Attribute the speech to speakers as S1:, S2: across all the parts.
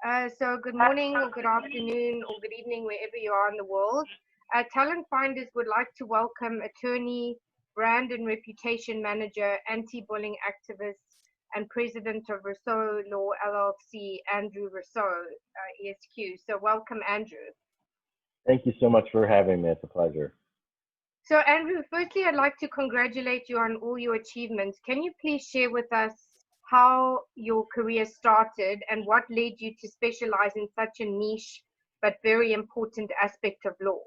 S1: So good morning or good afternoon or good evening, wherever you are in the world. Talent Finders would like to welcome attorney, brand and reputation manager, anti-bullying activist, and president of Rossow Law LLC, Andrew Rossow, ESQ. So welcome, Andrew.
S2: Thank you so much for having me. It's a pleasure.
S1: So Andrew, firstly, I'd like to congratulate you on all your achievements. Can you please share with us how your career started and what led you to specialize in such a niche but very important aspect of law?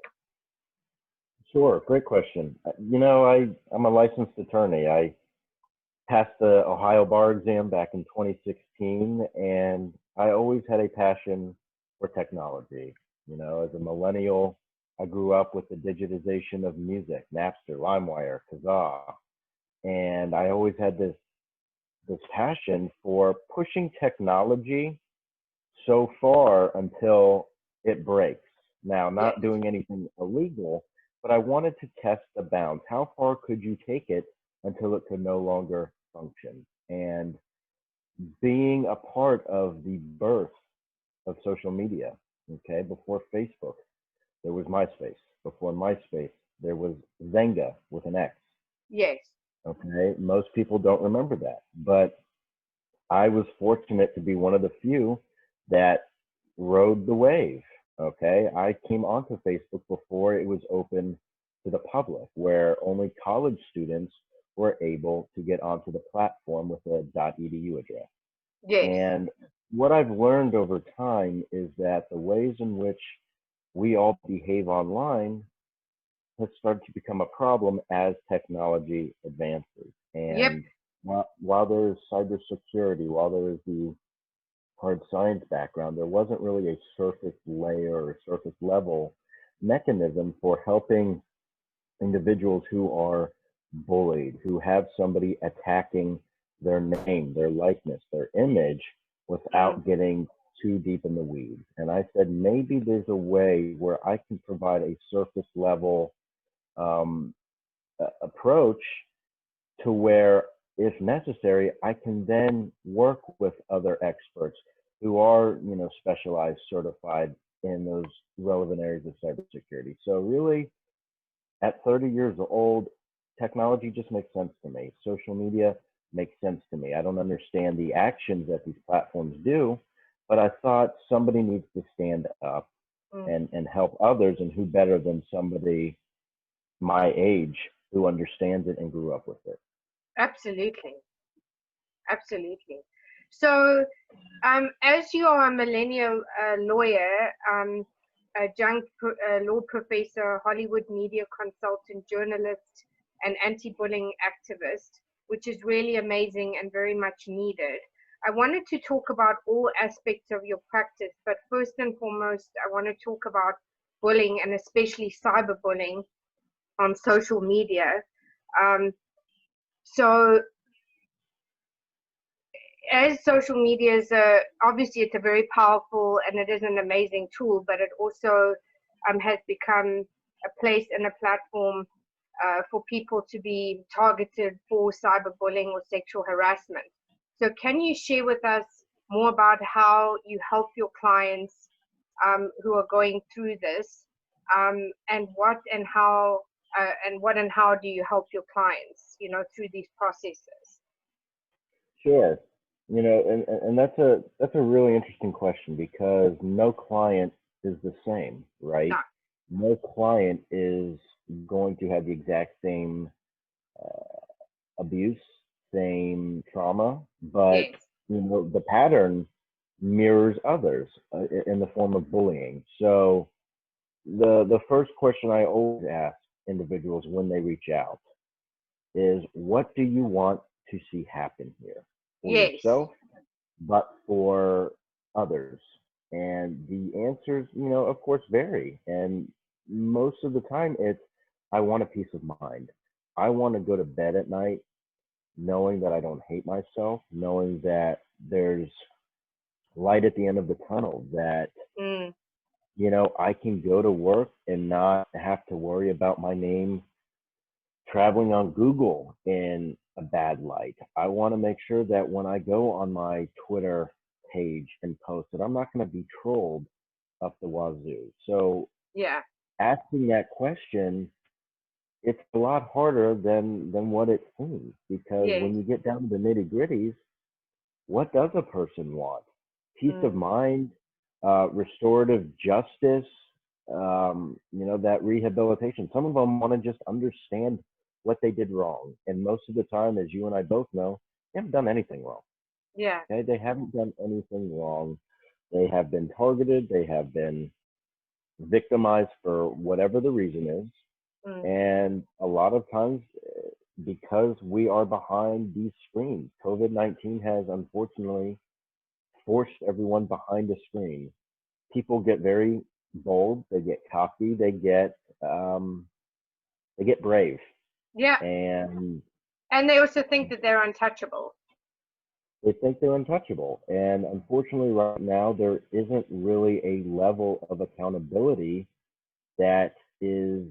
S2: Sure, great question. I'm a licensed attorney. I passed the Ohio bar exam back in 2016, and I always had a passion for technology. As a millennial, I grew up with the digitization of music, Napster, LimeWire, Kazaa, and I always had this passion for pushing technology so far until it breaks. Now, not
S1: Yes.
S2: doing anything illegal, but I wanted to test the bounds. How far could you take it until it could no longer function? And being a part of the birth of social media, okay, before Facebook, there was MySpace. Before MySpace, there was Zenga with an X.
S1: Yes.
S2: Okay, most people don't remember that, but I was fortunate to be one of the few that rode the wave. Okay, I came onto Facebook before it was open to the public, where only college students were able to get onto the platform with a .edu address.
S1: Yes.
S2: And what I've learned over time is that the ways in which we all behave online has started to become a problem as technology advances.
S1: Yep.
S2: And while there is cybersecurity, while there is the hard science background, there wasn't really a surface layer or surface level mechanism for helping individuals who are bullied, who have somebody attacking their name, their likeness, their image
S1: Mm.
S2: without getting too deep in the weeds. And I said, maybe there's a way where I can provide a surface level um, approach to where, if necessary, I can then work with other experts who are, specialized, certified in those relevant areas of cybersecurity. So really, at 30 years old, technology just makes sense to me. Social media makes sense to me. I don't understand the actions that these platforms do, but I thought somebody needs to stand up
S1: Mm.
S2: and help others, and who better than somebody my age who understands it and grew up with it.
S1: Absolutely. Absolutely. So, as you are a millennial lawyer, adjunct law professor, Hollywood media consultant, journalist, and anti-bullying activist, which is really amazing and very much needed. I wanted to talk about all aspects of your practice, but first and foremost, I want to talk about bullying and especially cyberbullying on social media. Um, so as social media is obviously it's a very powerful and it is an amazing tool, but it also has become a place and a platform for people to be targeted for cyberbullying or sexual harassment. So can you share with us more about how you help your clients who are going through this, and what and how do you help your clients, through these processes?
S2: Sure. And that's a really interesting question, because no client is the same,
S1: No.
S2: right? No client is going to have the exact same abuse, same trauma, but
S1: Yes.
S2: the pattern mirrors others in the form of bullying. So the first question I always ask individuals when they reach out is, what do you want to see happen here for
S1: Yes.
S2: yourself, but for others? And the answers, of course, vary. And most of the time, it's, I want a peace of mind. I want to go to bed at night knowing that I don't hate myself, knowing that there's light at the end of the tunnel, that,
S1: Mm.
S2: I can go to work and not have to worry about my name traveling on Google in a bad light. I want to make sure that when I go on my Twitter page and posted. I'm not going to be trolled up the wazoo. So
S1: Yeah.
S2: asking that question, it's a lot harder than what it seems, because
S1: Yes.
S2: when you get down to the nitty gritties, what does a person want? Peace of
S1: Mm.
S2: mind, restorative justice, that rehabilitation. Some of them want to just understand what they did wrong. And most of the time, as you and I both know, they haven't done anything wrong.
S1: Yeah.
S2: Okay? They haven't done anything wrong. They have been targeted. They have been victimized for whatever the reason is.
S1: Mm.
S2: And a lot of times, because we are behind these screens, COVID-19 has unfortunately forced everyone behind a screen. People get very bold, they get cocky, they get brave,
S1: Yeah.
S2: and
S1: And they also think that they're untouchable.
S2: they think they're untouchable. And unfortunately, right now, there isn't really a level of accountability that is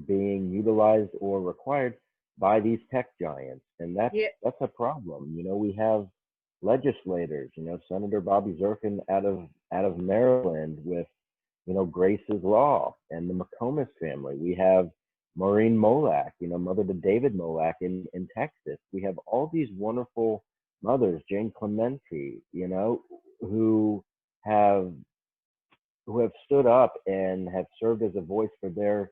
S2: being utilized or required by these tech giants. And
S1: Yeah.
S2: that's a problem. We have legislators, Senator Bobby Zirkin out of Maryland with, Grace's Law and the McComas family. We have Maureen Molak, mother to David Molak in Texas. We have all these wonderful mothers, Jane Clementi, who have who have stood up and have served as a voice for their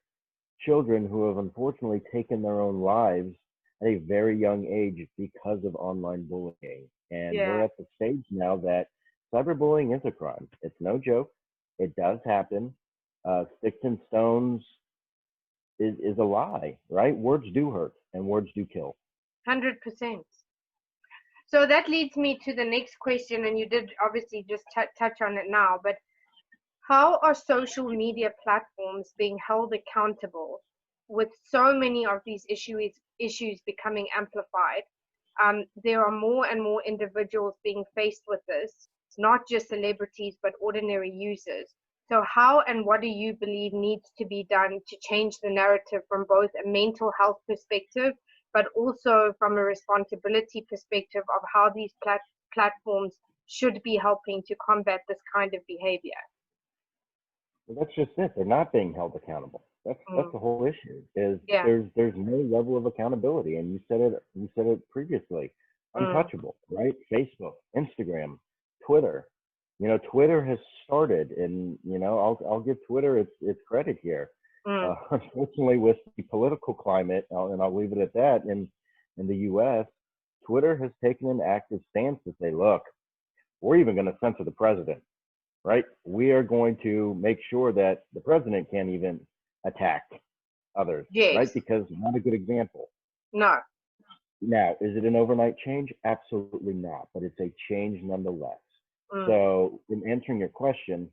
S2: children who have unfortunately taken their own lives at a very young age because of online bullying. And we're
S1: Yeah.
S2: at the stage now that cyberbullying is a crime. It's no joke. It does happen. Sticks and stones is a lie, right? Words do hurt and words do kill.
S1: 100%. So that leads me to the next question, and you did obviously just touch on it now, but how are social media platforms being held accountable with so many of these issues becoming amplified? There are more and more individuals being faced with this, not just celebrities, but ordinary users. So how and what do you believe needs to be done to change the narrative from both a mental health perspective, but also from a responsibility perspective of how these platforms should be helping to combat this kind of behavior?
S2: Well, that's just it. They're not being held accountable. That's
S1: Mm.
S2: the whole issue. Is
S1: Yeah.
S2: there's no level of accountability, and you said it previously.
S1: Mm.
S2: Untouchable, right? Facebook, Instagram, Twitter. Twitter has started, and I'll give Twitter its credit here.
S1: Mm.
S2: Unfortunately, with the political climate, and I'll leave it at that. In the U.S., Twitter has taken an active stance to say, look, we're even going to censor the president, right? We are going to make sure that the president can't even attack others, right?
S1: Yes.
S2: Because not a good example.
S1: No.
S2: Now, is it an overnight change? Absolutely not, but it's a change nonetheless.
S1: Mm.
S2: So, in answering your question,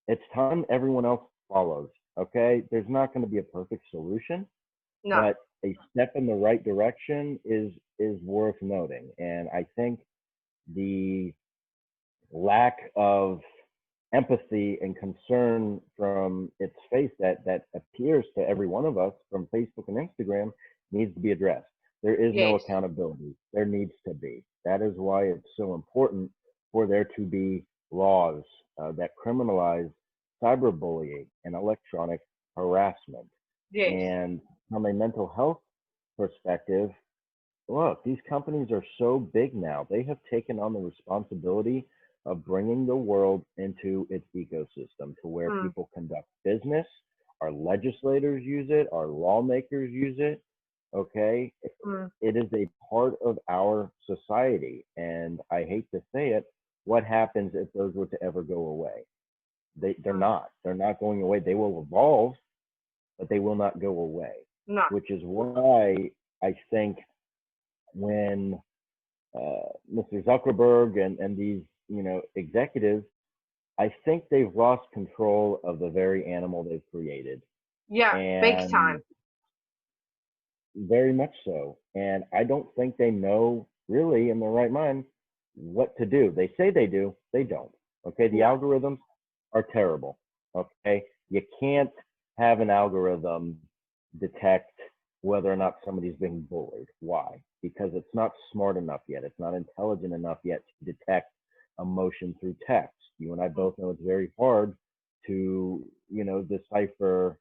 S2: it's time everyone else follows. Okay, there's not going to be a perfect solution,
S1: No.
S2: but a step in the right direction is worth noting. And I think the lack of empathy and concern from its face that appears to every one of us from Facebook and Instagram needs to be addressed. There is no
S1: Yes.
S2: accountability. There needs to be. That is why it's so important for there to be laws that criminalize cyberbullying and electronic harassment.
S1: Yes.
S2: And from a mental health perspective, look, these companies are so big now. They have taken on the responsibility of bringing the world into its ecosystem to where
S1: Mm.
S2: people conduct business. Our legislators use it, our lawmakers use it. Okay.
S1: Mm.
S2: It is a part of our society. And I hate to say it, what happens if those were to ever go away? They're
S1: Mm.
S2: not. They're not going away. They will evolve, but they will not go away.
S1: No.
S2: Which is why I think when Mr. Zuckerberg and these executives, I think they've lost control of the very animal they've created,
S1: Yeah. Big
S2: and
S1: time.
S2: very much so. And I don't think they know really in their right mind what to do. They say they do, they don't. Okay, the
S1: Yeah.
S2: algorithms are terrible. Okay, you can't have an algorithm detect whether or not somebody's being bullied. Why? Because it's not smart enough yet. It's not intelligent enough yet to detect emotion through text. You and I both know it's very hard to, decipher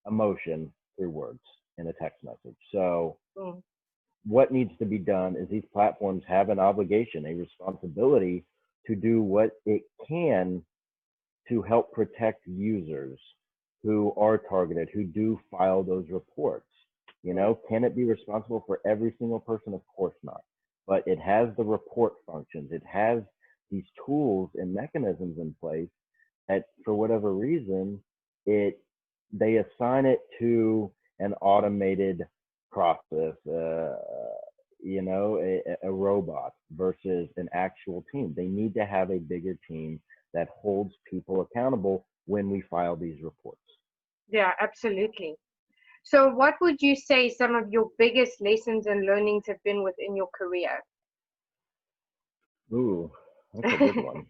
S2: emotion through words in a text message. So
S1: Mm.
S2: what needs to be done is these platforms have an obligation, a responsibility to do what it can to help protect users who are targeted, who do file those reports. Can it be responsible for every single person? Of course not. But it has the report functions. It has these tools and mechanisms in place that, for whatever reason, they assign it to an automated process, a robot versus an actual team. They need to have a bigger team that holds people accountable when we file these reports.
S1: Yeah, absolutely. So what would you say some of your biggest lessons and learnings have been within your career?
S2: Ooh, that's a good one.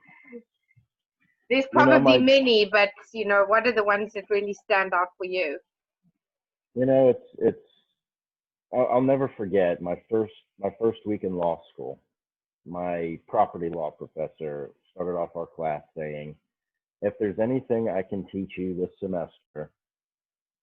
S1: There's
S2: You know,
S1: probably
S2: my,
S1: many, but what are the ones that really stand out for you?
S2: it's. I'll never forget my first week in law school. My property law professor started off our class saying, "If there's anything I can teach you this semester,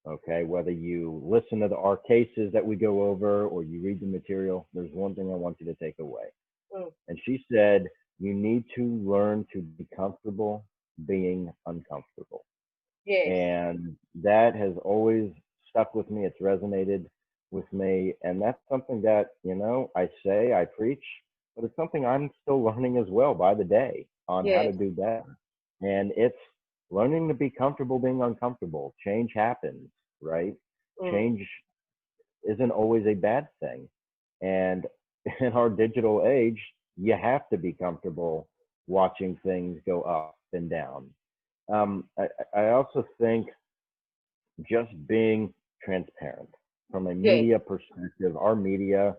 S2: okay, whether you listen to our cases that we go over or you read the material, there's one thing I want you to take away."
S1: Mm.
S2: And she said, "You need to learn to be comfortable being uncomfortable."
S1: Yes,
S2: And that has always stuck with me. It's resonated with me. And that's something that, I preach, but it's something I'm still learning as well by the day on how
S1: yes.
S2: to do better. And it's learning to be comfortable being uncomfortable. Change happens, right?
S1: Mm.
S2: Change isn't always a bad thing. And in our digital age, you have to be comfortable watching things go up and down. I also think just being transparent from a
S1: Yes,
S2: media perspective. Our media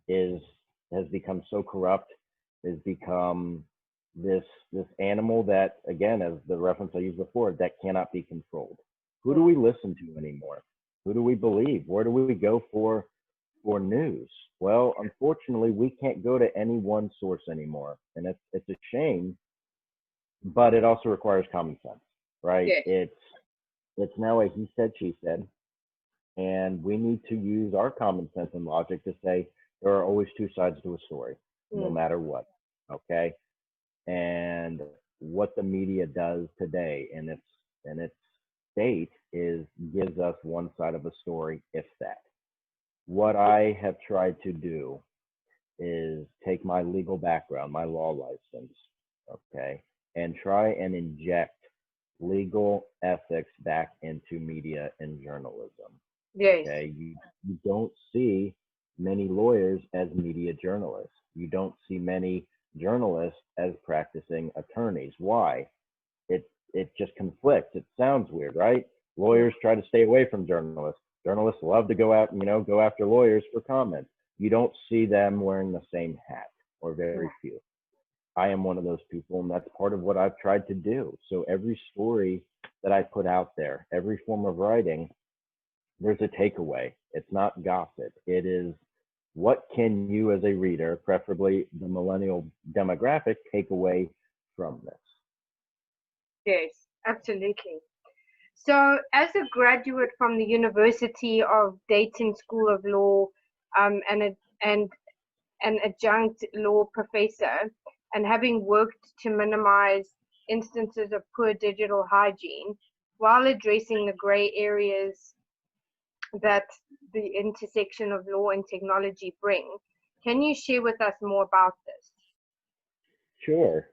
S2: is has become so corrupt, has become this animal that, again, as the reference I used before, that cannot be controlled. Who do
S1: mm.
S2: we listen to anymore? Who do we believe? Where do we go for news? Well, unfortunately, we can't go to any one source anymore, and it's a shame, but it also requires common sense, right?
S1: Yes.
S2: It's now a he said, she said, and we need to use our common sense and logic to say there are always two sides to a story, no
S1: Mm.
S2: matter what. Okay, and what the media does today in its state is gives us one side of a story, if that. What I have tried to do is take my legal background, my law license, okay, and try and inject legal ethics back into media and journalism.
S1: Yes.
S2: Okay, you don't see many lawyers as media journalists. You don't see many journalists as practicing attorneys. Why? It just conflicts. It sounds weird, right?
S1: Mm.
S2: Lawyers try to stay away from journalists. Journalists love to go out and go after lawyers for comment. You don't see them wearing the same hat, or
S1: Mm.
S2: very few. I am one of those people, and that's part of what I've tried to do. So every story that I put out there, every form of writing, there's a takeaway. It's not gossip. It is, what can you as a reader, preferably the millennial demographic, take away from this?
S1: Yes, absolutely. So, as a graduate from the University of Dayton School of Law, and an adjunct law professor, and having worked to minimize instances of poor digital hygiene while addressing the gray areas that the intersection of law and technology bring, can you share with us more about this?
S2: Sure.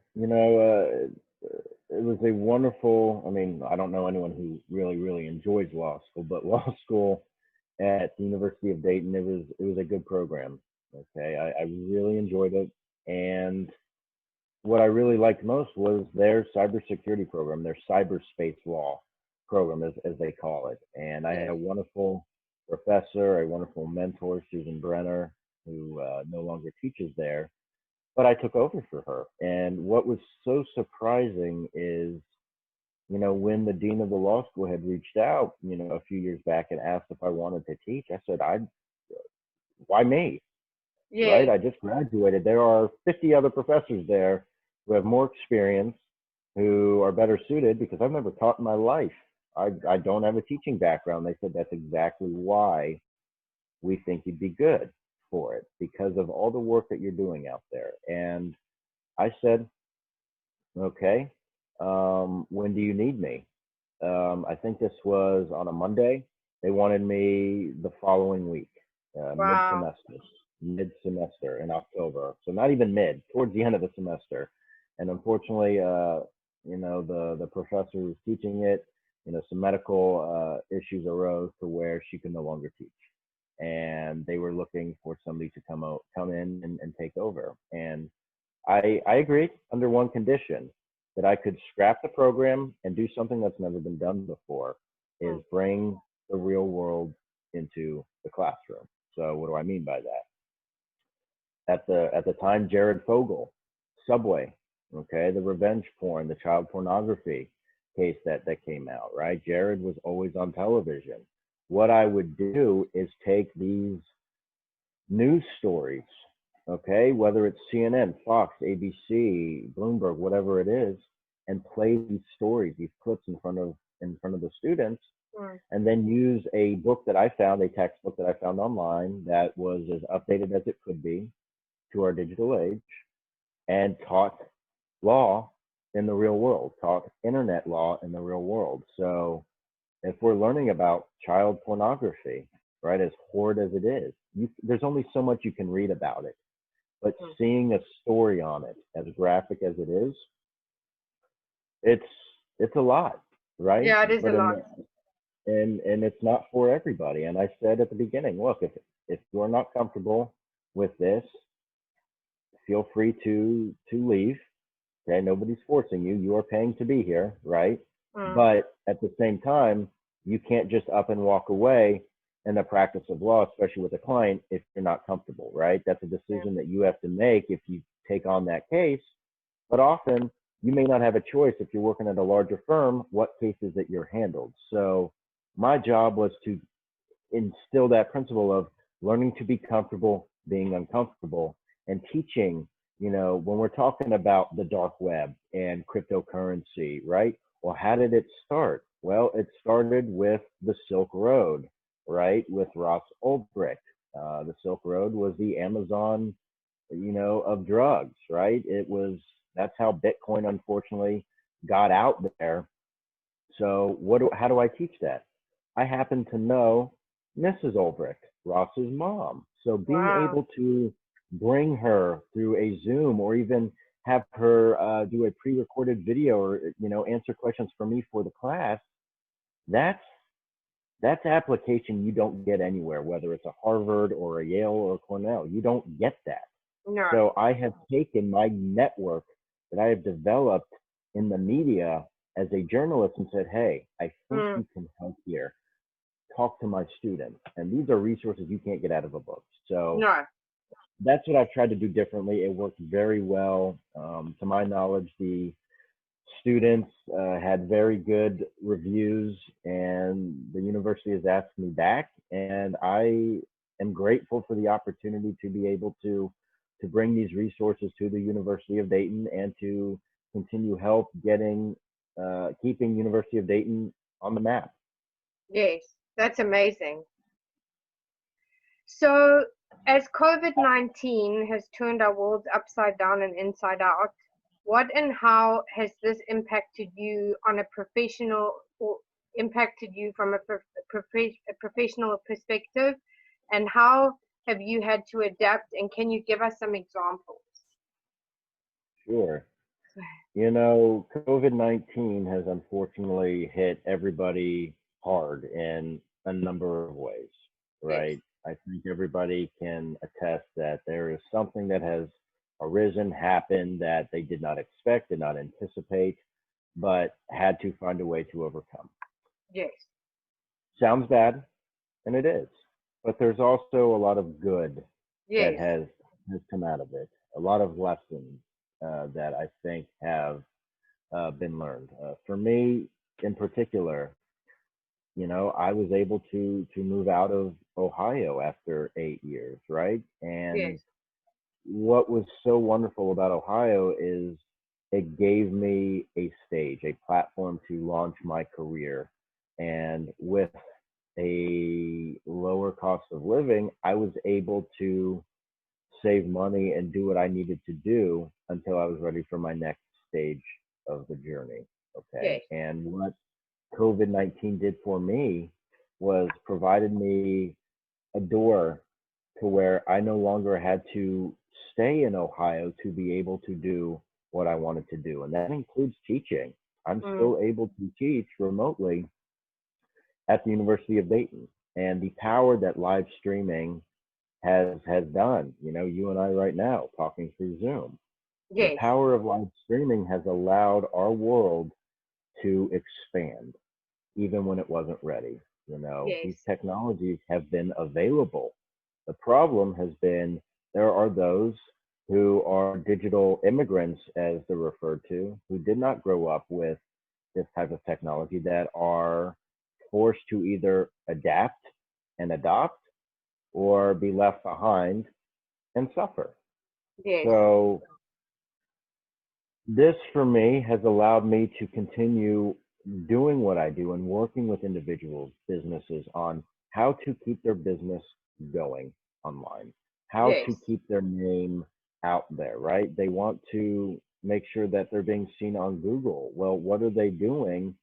S2: It was a wonderful, I mean, I don't know anyone who really, really enjoys law school, but law school at the University of Dayton, it was a good program. Okay. I really enjoyed it. And what I really liked most was their cybersecurity program, their cyberspace law program, as they call it. And I had
S1: Yes.
S2: a wonderful professor, a wonderful mentor, Susan Brenner, who no longer teaches there, but I took over for her. And what was so surprising is, when the dean of the law school had reached out, a few years back and asked if I wanted to teach, I said, why me? Right?
S1: Yes.
S2: I just graduated. There are 50 other professors there. who have more experience, who are better suited, because I've never taught in my life. I don't have a teaching background. They said that's exactly why we think you'd be good for it, because of all the work that you're doing out there. And I said, okay, when do you need me? I think this was on a Monday. They wanted me the following week,
S1: Wow.
S2: mid-semester in October. So not even mid, towards the end of the semester. And unfortunately, the professor who was teaching it, some medical issues arose to where she could no longer teach, and they were looking for somebody to come in and take over. And I agreed under one condition, that I could scrap the program and do something that's never been done before, is
S1: Mm.
S2: bring the real world into the classroom. So what do I mean by that? At the time, Jared Fogle, Subway, okay, the revenge porn, the child pornography case that came out, right? Jared was always on television. What I would do is take these news stories, okay, whether it's CNN, Fox, ABC, Bloomberg, whatever it is, and play these stories, these clips in front of the students,
S1: Mm.
S2: and then use a book that I found, a textbook that I found online that was as updated as it could be to our digital age, and taught law in the real world, taught internet law in the real world. So if we're learning about child pornography, right, as horrid as it is, there's only so much you can read about it. But
S1: Mm.
S2: seeing a story on it, as graphic as it is, it's it's a lot, right?
S1: Yeah, it is a
S2: But in
S1: lot.
S2: the, and it's not for everybody. And I said at the beginning, look, if you're not comfortable with this, feel free to leave. Okay, nobody's forcing you. You are paying to be here, right?
S1: Mm.
S2: But at the same time, you can't just up and walk away in the practice of law, especially with a client, if you're not comfortable, right? That's a
S1: Yeah.
S2: decision that you have to make if you take on that case. But often you may not have a choice if you're working at a larger firm, what cases that you're handled. So my job was to instill that principle of learning to be comfortable being uncomfortable, and teaching, when we're talking about the dark web and cryptocurrency, right? Well, how did it start? Well, it started with the Silk Road, right? With Ross Ulbricht. The Silk Road was the Amazon, of drugs, right? That's how Bitcoin unfortunately got out there. So how do I teach that? I happen to know Mrs. Ulbricht, Ross's mom. So being
S1: Wow.
S2: able to bring her through a Zoom, or even have her do a pre-recorded video, or answer questions for me for the class, that's that's application you don't get anywhere, whether it's a Harvard or a Yale or a Cornell. You don't get that.
S1: No.
S2: So I have taken my network that I have developed in the media as a journalist and said, hey, I think
S1: Mm.
S2: you can help here. Talk to my students. And these are resources you can't get out of a book. So
S1: No.
S2: that's what I've tried to do differently. It worked very well. To my knowledge, the students had very good reviews, and the university has asked me back. And I am grateful for the opportunity to be able to bring these resources to the University of Dayton, and to continue help keeping University of Dayton on the map.
S1: Yes, that's amazing. So, as COVID-19 has turned our worlds upside down and inside out, what and how has this impacted you on a professional, or impacted you from a professional perspective? And how have you had to adapt? And can you give us some examples?
S2: Sure. COVID-19 has unfortunately hit everybody hard in a number of ways,
S1: Yes,
S2: right? I think everybody can attest that there is something that has arisen, happened, that they did not expect, did not anticipate, but had to find a way to overcome.
S1: yes,
S2: Sounds bad, and it is, but there's also a lot of good that
S1: yes,
S2: has come out of it. A lot of lessons that I think have been learned. For me, in particular, I was able to move out of Ohio after 8 years, right? And
S1: yes.
S2: what was so wonderful about Ohio is it gave me a stage, a platform to launch my career. And with a lower cost of living, I was able to save money and do what I needed to do until I was ready for my next stage of the journey. Okay.
S1: Yes.
S2: And what COVID-19 did for me was provided me a door to where I no longer had to stay in Ohio to be able to do what I wanted to do. And that includes teaching. I'm
S1: Mm.
S2: still able to teach remotely at the University of Dayton. And the power that live streaming has done, you know, you and I right now talking through Zoom. The
S1: Yes.
S2: power of live streaming has allowed our world to expand even when it wasn't ready. You know,
S1: Yes.
S2: these technologies have been available. The problem has been there are those who are digital immigrants, as they're referred to, who did not grow up with this type of technology that are forced to either adapt and adopt or be left behind and suffer.
S1: Yes.
S2: So this for me has allowed me to continue doing what I do and working with individuals, businesses on how to keep their business going online, how
S1: Yes.
S2: to keep their name out there, right? They want to make sure that they're being seen on Google. Well, what are they doing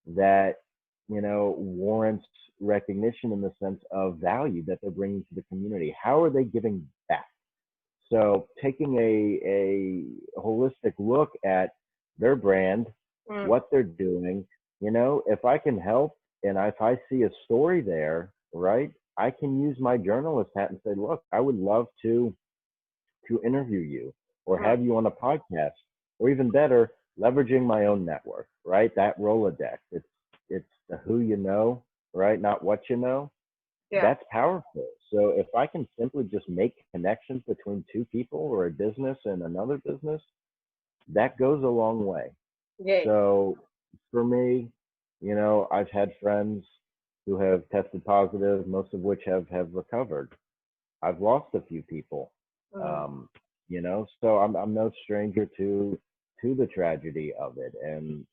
S2: that, you know, warrants recognition in the sense of value that they're bringing to the community? How are they giving back? So taking a holistic look at their brand,
S1: Mm.
S2: what they're doing, you know, if I can help and if I see a story there, right, I can use my journalist hat and say, look, I would love to interview you or
S1: Mm.
S2: have you on a podcast, or even better, leveraging my own network, right? That Rolodex. It's the who you know, right? Not what you know.
S1: Yeah.
S2: That's powerful. So if I can simply just make connections between two people or a business and another business, that goes a long way.
S1: Yes.
S2: So for me, you know, I've had friends who have tested positive, most of which have recovered. I've lost a few people,
S1: Mm.
S2: um, you know, so I'm no stranger to the tragedy of it, and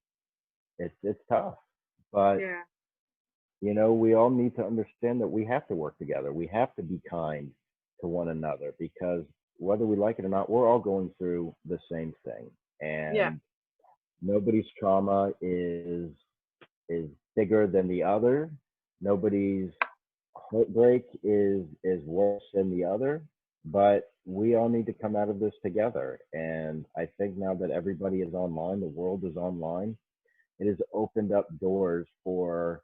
S2: it's tough. But
S1: Yeah.
S2: you know, we all need to understand that we have to work together. We have to be kind to one another because whether we like it or not, we're all going through the same thing.
S1: Yeah.
S2: And nobody's trauma is bigger than the other. Nobody's heartbreak is worse than the other. But we all need to come out of this together. And I think now that everybody is online, the world is online, it has opened up doors for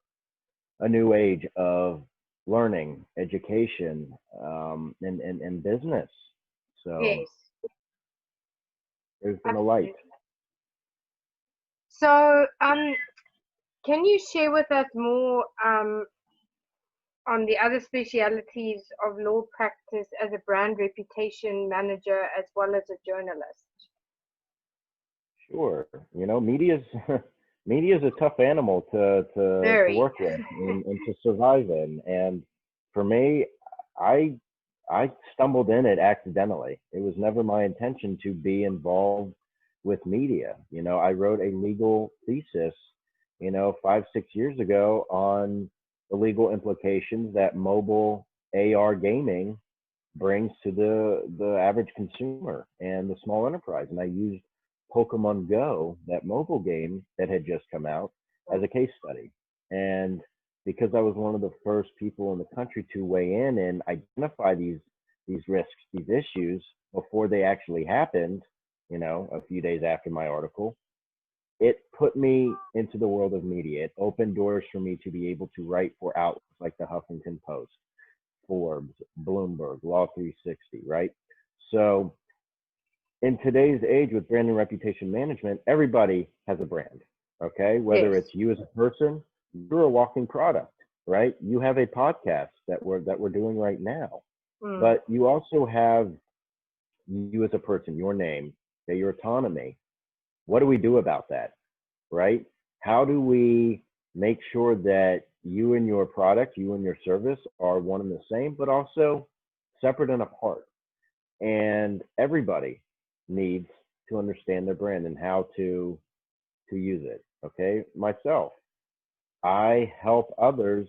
S2: a new age of learning, education, and business. So
S1: Yes.
S2: there's been a light.
S1: Absolutely. So, can you share with us more on the other specialities of law practice as a brand reputation manager as well as a journalist?
S2: Sure, you know, media's media is a tough animal to
S1: Very.
S2: work with and to survive in. And for me, I I stumbled in it accidentally. It was never my intention to be involved with media. You know, I wrote a legal thesis, you know, 5 6 years ago on the legal implications that mobile AR gaming brings to the average consumer and the small enterprise. And I used Pokemon Go, that mobile game that had just come out, as a case study. And because I was one of the first people in the country to weigh in and identify these risks, these issues before they actually happened, you know, a few days after my article, it put me into the world of media. It opened doors for me to be able to write for outlets like the Huffington Post, Forbes, Bloomberg, Law 360, right? So in today's age with brand and reputation management, everybody has a brand, okay? Whether
S1: Yes.
S2: it's you as a person, you're a walking product, right? You have a podcast that we're doing right now,
S1: Mm.
S2: but you also have you as a person, your name, your autonomy. What do we do about that, right? How do we make sure that you and your product, you and your service are one and the same, but also separate and apart? And everybody needs to understand their brand and how to use it. Okay, myself, I help others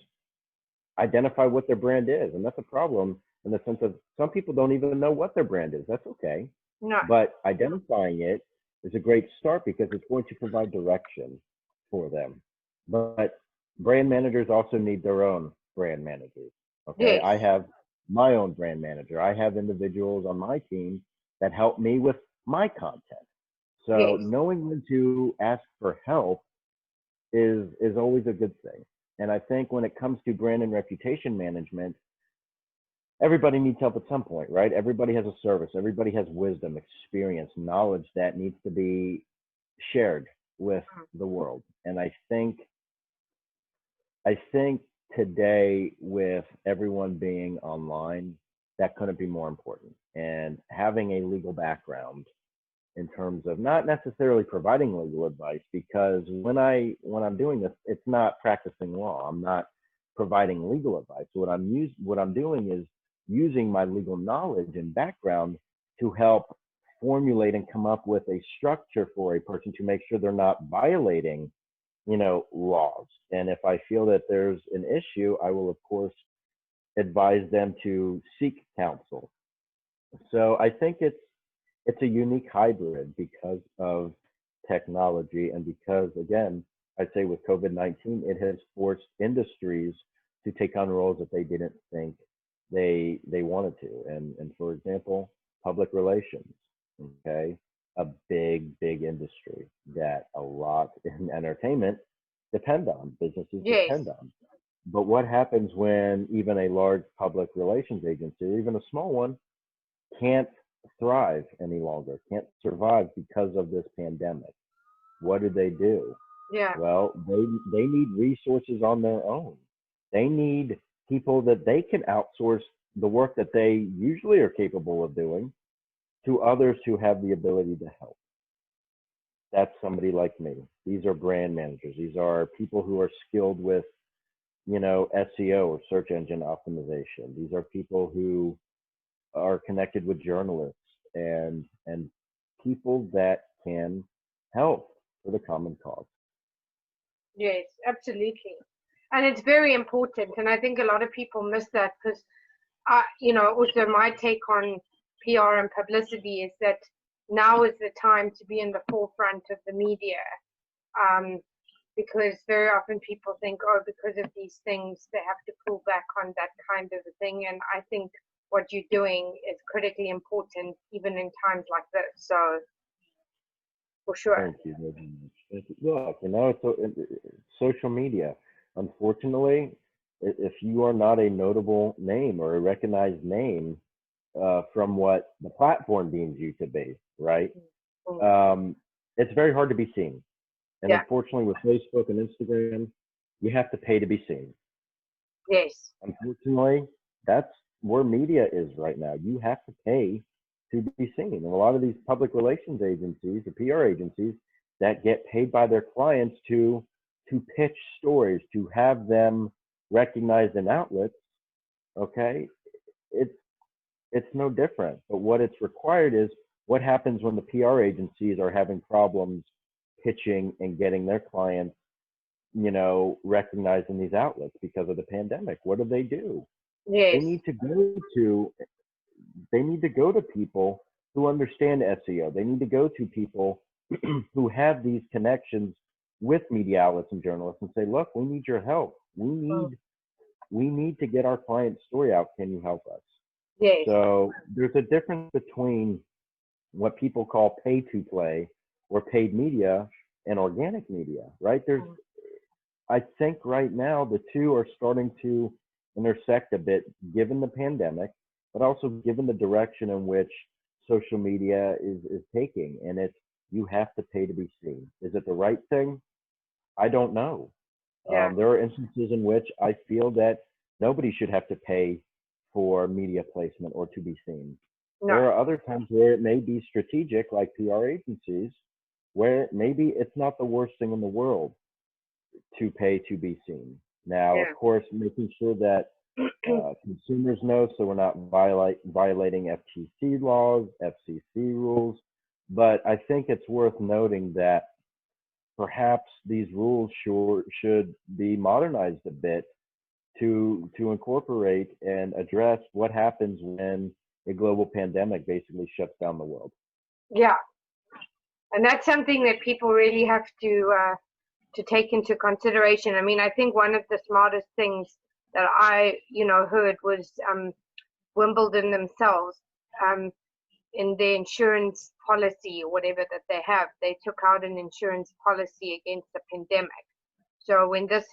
S2: identify what their brand is, and that's a problem in the sense of some people don't even know what their brand is. That's okay,
S1: No.
S2: but identifying it is a great start because it's going to provide direction for them. But brand managers also need their own brand managers. Okay,
S1: Yes.
S2: I have my own brand manager. I have individuals on my team that help me with my content. So
S1: Yes.
S2: knowing when to ask for help is always a good thing. And I think when it comes to brand and reputation management, everybody needs help at some point, right? Everybody has a service. Everybody has wisdom, experience, knowledge that needs to be shared with the world. And I think today with everyone being online, that couldn't be more important. And having a legal background in terms of not necessarily providing legal advice, because when I'm doing this, it's not practicing law. I'm not providing legal advice. What I'm doing is using my legal knowledge and background to help formulate and come up with a structure for a person to make sure they're not violating, laws. And if I feel that there's an issue, I will of course advise them to seek counsel. So I think it's a unique hybrid because of technology and because, again, I'd say with COVID-19, it has forced industries to take on roles that they didn't think they wanted to. And for example, public relations, okay, a big industry that a lot in entertainment depend on, businesses
S1: Yes.
S2: depend on. But what happens when even a large public relations agency, or even a small one, can't thrive any longer, can't survive because of this pandemic? What do?
S1: Yeah.
S2: Well, they need resources on their own. They need people that they can outsource the work that they usually are capable of doing to others who have the ability to help. That's somebody like me. These are brand managers. These are people who are skilled with, SEO or search engine optimization. These are people who are connected with journalists and people that can help for the common cause.
S1: Yes, absolutely. And it's very important. And I think a lot of people miss that because, also my take on PR and publicity is that now is the time to be in the forefront of the media. Um, because very often people think, oh, because of these things, they have to pull back on that kind of a thing. And I think what you're doing is critically important, even in times like this. So, for sure.
S2: Thank you very much. Thank you. Look, social media. Unfortunately, if you are not a notable name or a recognized name from what the platform deems you to be, right?
S1: Mm.
S2: It's very hard to be seen. And
S1: Yeah.
S2: unfortunately, with Facebook and Instagram, you have to pay to be seen.
S1: Yes.
S2: Unfortunately, that's where media is right now. You have to pay to be seen. And a lot of these public relations agencies, the PR agencies, that get paid by their clients to pitch stories, to have them recognized in outlets, okay, it's no different. But what it's required is what happens when the PR agencies are having problems pitching and getting their clients, recognized in these outlets because of the pandemic. What do? They
S1: Yes.
S2: need to go to they need to go to people who understand SEO. They need to go to people who have these connections with media outlets and journalists and say, look, we need your help.
S1: Mm.
S2: We need to get our client's story out. Can you help us?
S1: Yes.
S2: So there's a difference between what people call pay to play or paid media and organic media, right? I think right now the two are starting to intersect a bit given the pandemic, but also given the direction in which social media is taking. And it's, you have to pay to be seen. Is it the right thing? I don't know.
S1: Yeah.
S2: There are instances in which I feel that nobody should have to pay for media placement or to be seen.
S1: No.
S2: There are other times where it may be strategic, like PR agencies, where maybe it's not the worst thing in the world to pay to be seen. Now,
S1: Yeah.
S2: of course, making sure that consumers know, so we're not violating FTC laws, FCC rules, But I think it's worth noting that perhaps these rules should be modernized a bit to incorporate and address what happens when a global pandemic basically shuts down the world.
S1: Yeah, and that's something that people really have to take into consideration. I mean, I think one of the smartest things that I, heard was Wimbledon themselves, in their insurance policy or whatever that they have, they took out an insurance policy against the pandemic. So when this,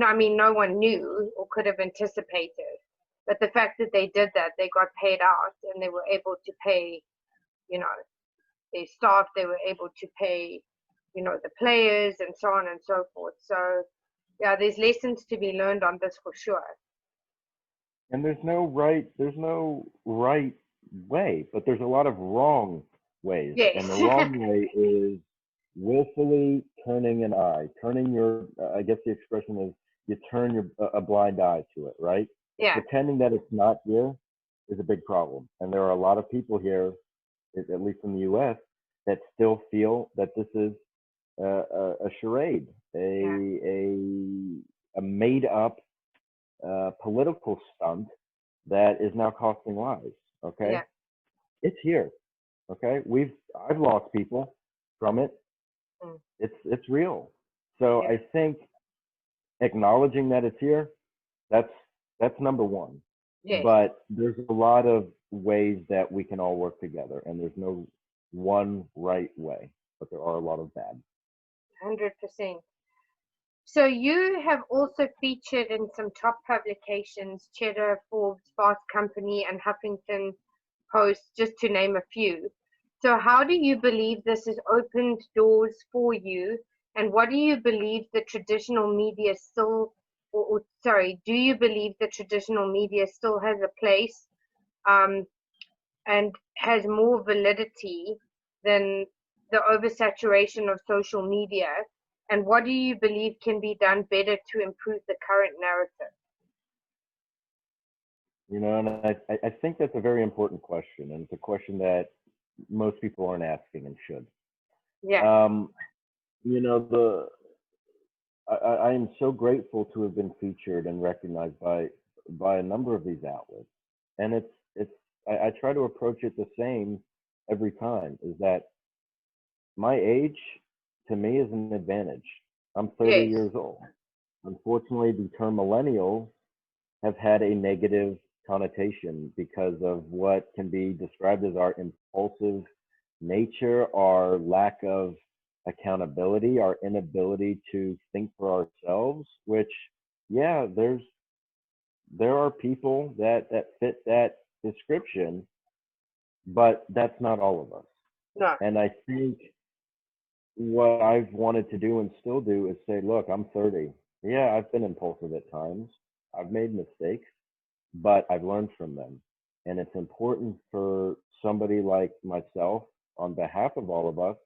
S1: I mean, no one knew or could have anticipated, but the fact that they did that, they got paid out and they were able to pay, their staff, they were able to pay, the players and so on and so forth. So yeah, there's lessons to be learned on this for sure.
S2: And there's no right way, but there's a lot of wrong ways.
S1: Yes.
S2: And the wrong way is willfully turning an eye, turning your, I guess the expression is you turn a blind eye to it, right?
S1: Yeah.
S2: Pretending that it's not here is a big problem. And there are a lot of people here, at least in the US, that still feel that this is a charade, a made up political stunt that is now costing lives. Okay,
S1: Yeah.
S2: It's here. Okay, I've lost people from it. It's real. So
S1: Yeah.
S2: I think acknowledging that it's here, that's number one.
S1: Yes.
S2: But there's a lot of ways that we can all work together, and there's no one right way, but there are a lot of bad.
S1: 100%. So you have also featured in some top publications, Cheddar, Forbes, Fast Company, and Huffington Post, just to name a few. So how do you believe this has opened doors for you? And what do you believe the traditional media still, do you believe the traditional media still has a place and has more validity than the oversaturation of social media? And what do you believe can be done better to improve the current narrative?
S2: And I think that's a very important question, and it's a question that most people aren't asking and should.
S1: Yeah.
S2: I am so grateful to have been featured and recognized by a number of these outlets, and I try to approach it the same every time. Is that my age to me is an advantage. I'm 30
S1: Yes.
S2: years old. Unfortunately, the term millennials have had a negative connotation because of what can be described as our impulsive nature, our lack of accountability, our inability to think for ourselves, which, yeah, there are people that fit that description, but that's not all of us.
S1: No.
S2: And I think what I've wanted to do and still do is say, look, I'm 30. Yeah, I've been impulsive at times. I've made mistakes, but I've learned from them. And it's important for somebody like myself, on behalf of all of us,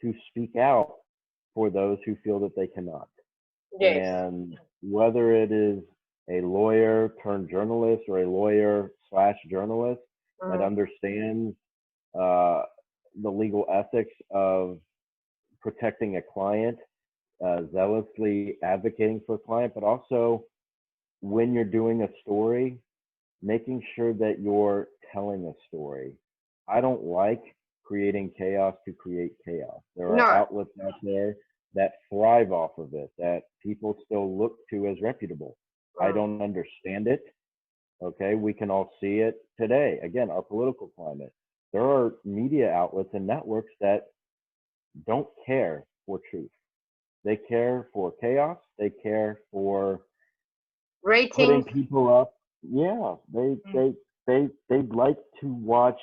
S2: to speak out for those who feel that they cannot.
S1: Yes.
S2: And whether it is a lawyer turned journalist or a lawyer / journalist that understands the legal ethics of protecting a client, zealously advocating for a client, but also when you're doing a story, making sure that you're telling a story. I don't like creating chaos to create chaos. There are outlets out there that thrive off of it, that people still look to as reputable. I don't understand it. Okay, we can all see it today. Again, our political climate. There are media outlets and networks that don't care for truth. They care for chaos. They care for
S1: ratings,
S2: putting people up. Yeah, they'd like to watch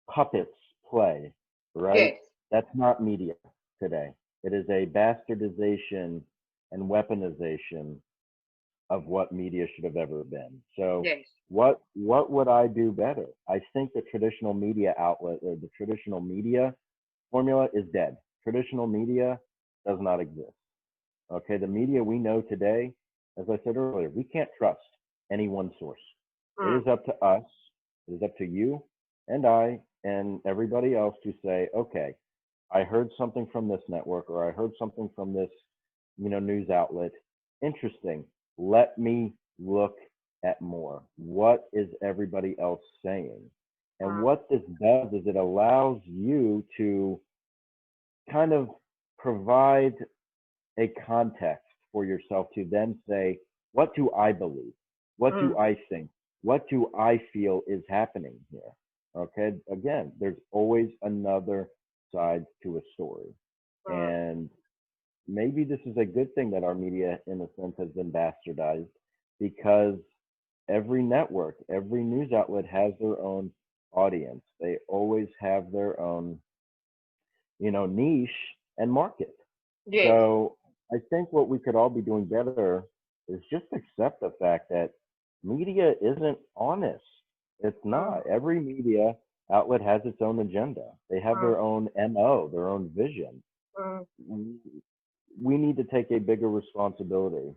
S2: puppets play, right?
S1: Yes.
S2: That's not media today. It is a bastardization and weaponization of what media should have ever been. So
S1: yes.
S2: what would I do better? I think the traditional media outlet or the traditional media formula is dead. Traditional media does not exist. Okay, the media we know today, as I said earlier, we can't trust any one source. It is up to us, it is up to you and I and everybody else to say, okay, I heard something from this network or I heard something from this, news outlet. Interesting. Let me look at more. What is everybody else saying? And
S1: Mm,
S2: what this does is it allows you to kind of provide a context for yourself to then say, what do I believe? What
S1: mm,
S2: do I think? What do I feel is happening here? Okay. Again, there's always another side to a story.
S1: mm.
S2: And maybe this is a good thing that our media, in a sense, has been bastardized because every network, every news outlet has their own audience. They always have their own, niche and market.
S1: Yes.
S2: So I think what we could all be doing better is just accept the fact that media isn't honest. It's
S1: Mm,
S2: not. Every media outlet has its own agenda. They have
S1: mm,
S2: their own MO, their own vision.
S1: mm.
S2: We need to take a bigger responsibility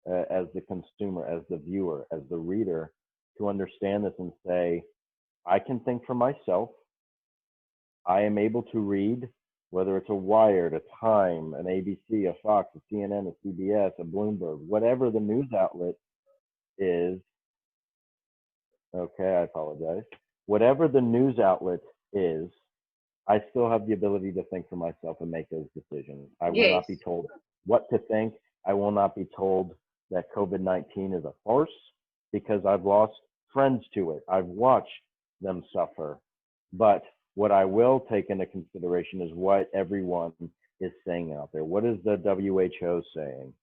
S2: as the consumer, as the viewer, as the reader to understand this and say, I can think for myself. I am able to read, whether it's a Wired, a Time, an ABC, a Fox, a CNN, a CBS, a Bloomberg, whatever the news outlet is. Okay, I apologize. Whatever the news outlet is, I still have the ability to think for myself and make those decisions. I will not be
S1: Yes.
S2: told what to think. I will not be told that COVID-19 is a farce because I've lost friends to it. I've watched them suffer. But what I will take into consideration is what everyone is saying out there. What is the WHO saying?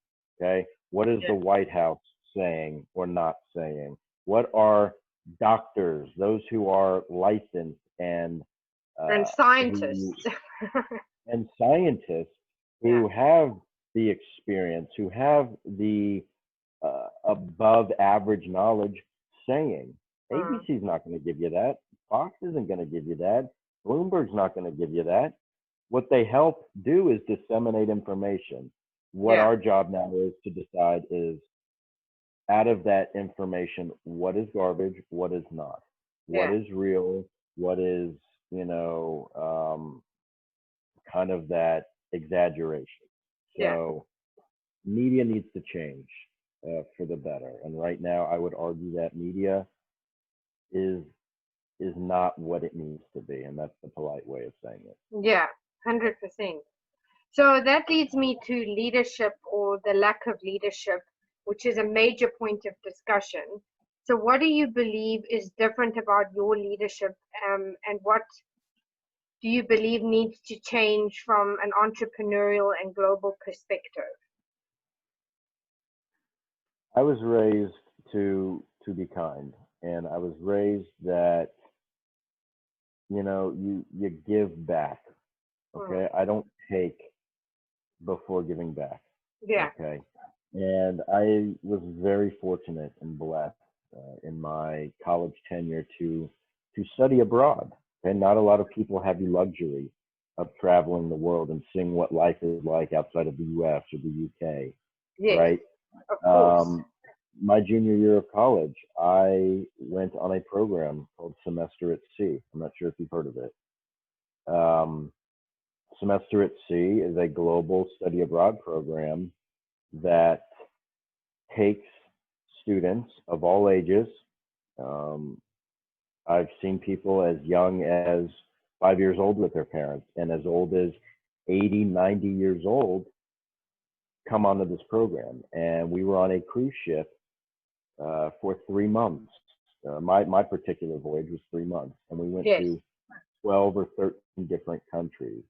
S2: Okay. What is
S1: Yeah.
S2: the White House saying or not saying? What are doctors, those who are licensed and
S1: And
S2: who
S1: scientists.
S2: and scientists
S1: Yeah.
S2: who have the experience, who have the above average knowledge saying.
S1: Mm,
S2: ABC's not going to give you that. Fox isn't going to give you that. Bloomberg's not going to give you that. What they help do is disseminate information. What
S1: yeah.
S2: our job now is to decide is out of that information, what is garbage, what is not, what
S1: Yeah.
S2: is real, what is, you know, um, kind of that exaggeration.
S1: Yeah.
S2: So media needs to change for the better. And right now, I would argue that media is is not what it needs to be, and that's the polite way of saying it.
S1: Yeah. 100%. So that leads me to leadership or the lack of leadership, which is a major point of discussion. So, what do you believe is different about your leadership, and what do you believe needs to change from an entrepreneurial and global perspective?
S2: I was raised to be kind, and I was raised that you give back.
S1: Mm,
S2: Okay, I don't take before giving back.
S1: yeah.
S2: Okay, and I was very fortunate and blessed in my college tenure to study abroad. And not a lot of people have the luxury of traveling the world and seeing what life is like outside of the U.S. or the U.K.
S1: Yes.
S2: Right?
S1: Of course.
S2: Um, my junior year of college, I went on a program called Semester at Sea. I'm not sure if you've heard of it. Um, Semester at Sea is a global study abroad program that takes students of all ages. Um, I've seen people as young as 5 years old with their parents and as old as 80, 90 years old come onto this program. And we were on a cruise ship for 3 months. My particular voyage was 3 months, and we went
S1: Yes.
S2: to 12 or 13 different countries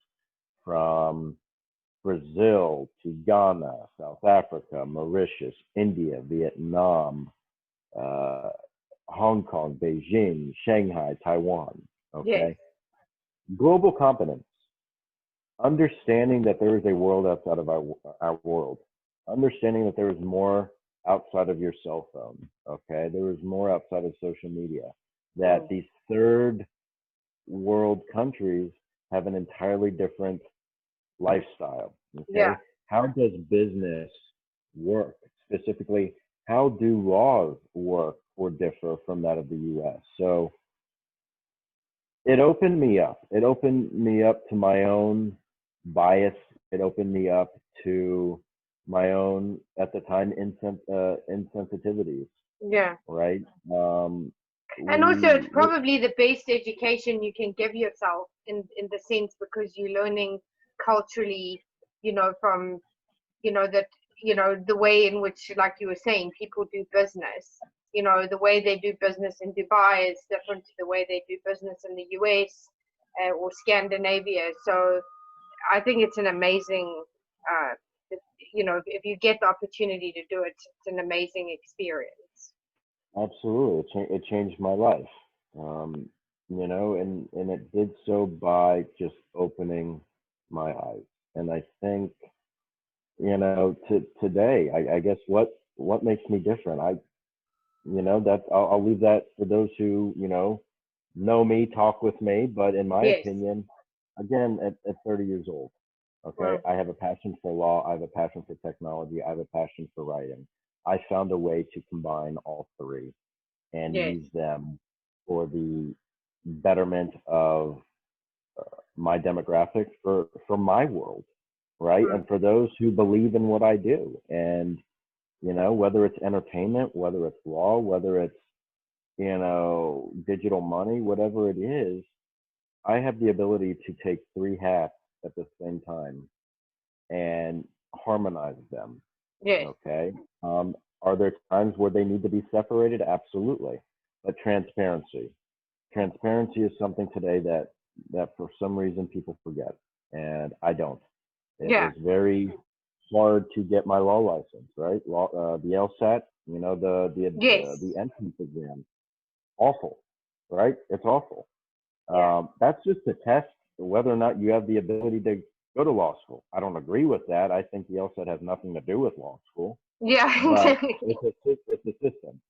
S2: from Brazil to Ghana, South Africa, Mauritius, India, Vietnam, uh, Hong Kong, Beijing, Shanghai, Taiwan.
S1: Yes.
S2: Okay. Global competence, understanding that there is a world outside of our world, understanding that there is more outside of your cell phone. Okay. There is more outside of social media, that
S1: Mm,
S2: these third world countries have an entirely different lifestyle.
S1: yeah.
S2: Okay. How does business work? Specifically, how do laws work or differ from that of the US? So it opened me up. It opened me up to my own bias. It opened me up to my own, at the time, insensitivities,
S1: Yeah.
S2: right?
S1: And also, it's
S2: We,
S1: probably the best education you can give yourself in the sense because you're learning culturally, from, that, the way in which, like you were saying, people do business. The way they do business in Dubai is different to the way they do business in the US, or Scandinavia. So I think it's an amazing, uh, if you get the opportunity to do it, it's an amazing experience.
S2: absolutely, it changed my life. Um, and it did so by just opening my eyes. And I think, today, I guess what makes me different. That I'll leave that for those who, know me, talk with me. But in my
S1: Yes.
S2: opinion, again, at 30 years old, okay,
S1: Mm.
S2: I have a passion for law. I have a passion for technology. I have a passion for writing. I found a way to combine all three and
S1: Yes.
S2: use them for the betterment of my demographic, for my world, right?
S1: Mm.
S2: And for those who believe in what I do. And, whether it's entertainment, whether it's law, whether it's, digital money, whatever it is, I have the ability to take three hats at the same time and harmonize them.
S1: Yes.
S2: Okay. Are there times where they need to be separated? Absolutely. But transparency is something today that for some reason people forget, and I don't. It
S1: Yeah.
S2: was very hard to get my law license, right? The LSAT,
S1: Yes.
S2: the entrance exam, awful, right? It's awful.
S1: Yeah.
S2: That's just a test whether or not you have the ability to go to law school. I don't agree with that. I think the LSAT has nothing to do with law school,
S1: Yeah.
S2: but it's a system.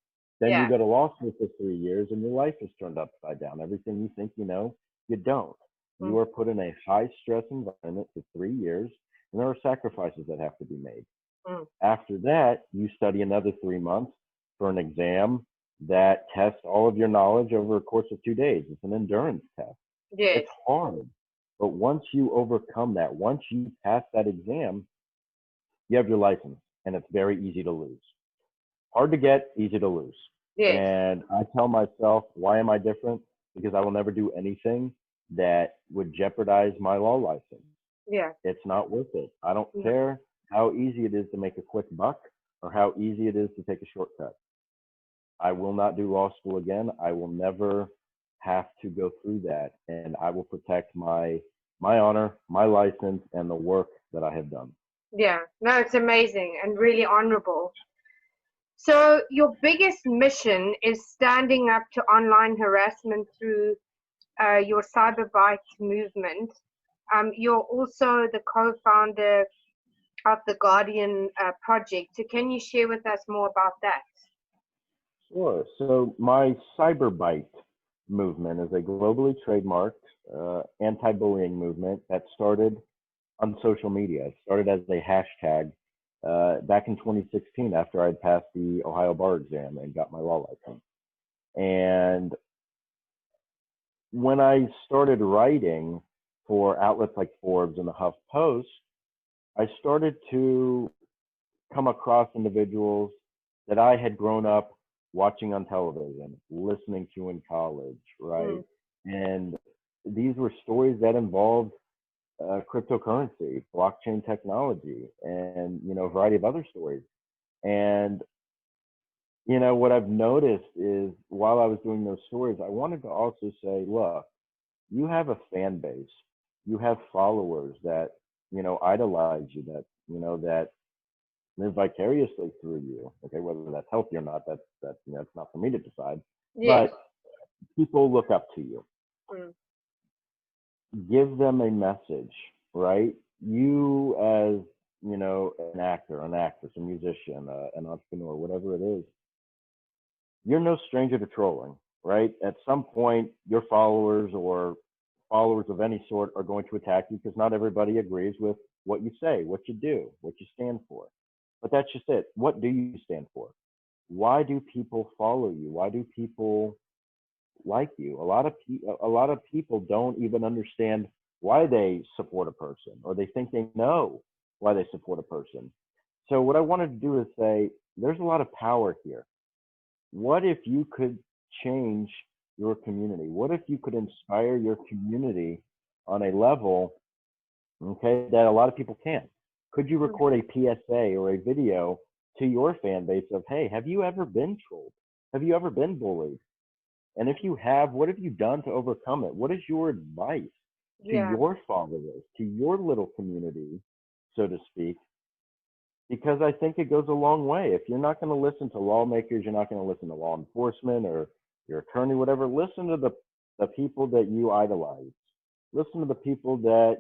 S2: Then you
S1: Yeah.
S2: go to law school for 3 years and your life is turned upside down. Everything you think you know, you don't. You
S1: Mm.
S2: are put in a high stress environment for 3 years, and there are sacrifices that have to be made.
S1: Mm.
S2: After that, you study another 3 months for an exam that tests all of your knowledge over a course of 2 days. It's an endurance test.
S1: Yes.
S2: It's hard. But once you overcome that, once you pass that exam, you have your license, and it's very easy to lose. Hard to get, easy to lose.
S1: Yes.
S2: And I tell myself, why am I different? Because I will never do anything that would jeopardize my law license.
S1: Yeah.
S2: It's not worth it. I don't
S1: Mm.
S2: care how easy it is to make a quick buck or how easy it is to take a shortcut. I will not do law school again. I will never have to go through that, and I will protect my honor, my license, and the work that I have done.
S1: Yeah. No, it's amazing and really honorable. So your biggest mission is standing up to online harassment through your cyber bites movement. You're also the co-founder of the Guardian project. So can you share with us more about that?
S2: Sure. So my cyberbite movement is a globally trademarked anti-bullying movement that started on social media. It started as a hashtag back in 2016 after I'd passed the Ohio bar exam and got my law license. And when I started writing for outlets like Forbes and the Huff Post, I started to come across individuals that I had grown up watching on television, listening to in college, right?
S1: Mm.
S2: And these were stories that involved cryptocurrency, blockchain technology, and a variety of other stories. And what I've noticed is while I was doing those stories, I wanted to also say, look, you have a fan base, you have followers that idolize you, that live vicariously through you. Okay, whether that's healthy or not, it's not for me to decide.
S1: Yes.
S2: But people look up to you.
S1: Mm.
S2: Give them a message, right? You as an actor, an actress, a musician, an entrepreneur, whatever it is, you're no stranger to trolling, right? At some point, your followers or followers of any sort are going to attack you because not everybody agrees with what you say, what you do, what you stand for. But that's just it. What do you stand for? Why do people follow you? like you. A lot of people don't even understand why they support a person, or they think they know why they support a person. So what I wanted to do is say there's a lot of power here. What if you could change your community? What if you could inspire your community on a level, okay, that a lot of people can't? Could you record a PSA or a video to your fan base of, hey, have you ever been trolled? Have you ever been bullied? And if you have, what have you done to overcome it? What is your advice to
S1: Yeah.
S2: your followers, to your little community, so to speak? Because I think it goes a long way. If you're not going to listen to lawmakers, you're not going to listen to law enforcement or your attorney, whatever. Listen to the people that you idolize. Listen to the people that,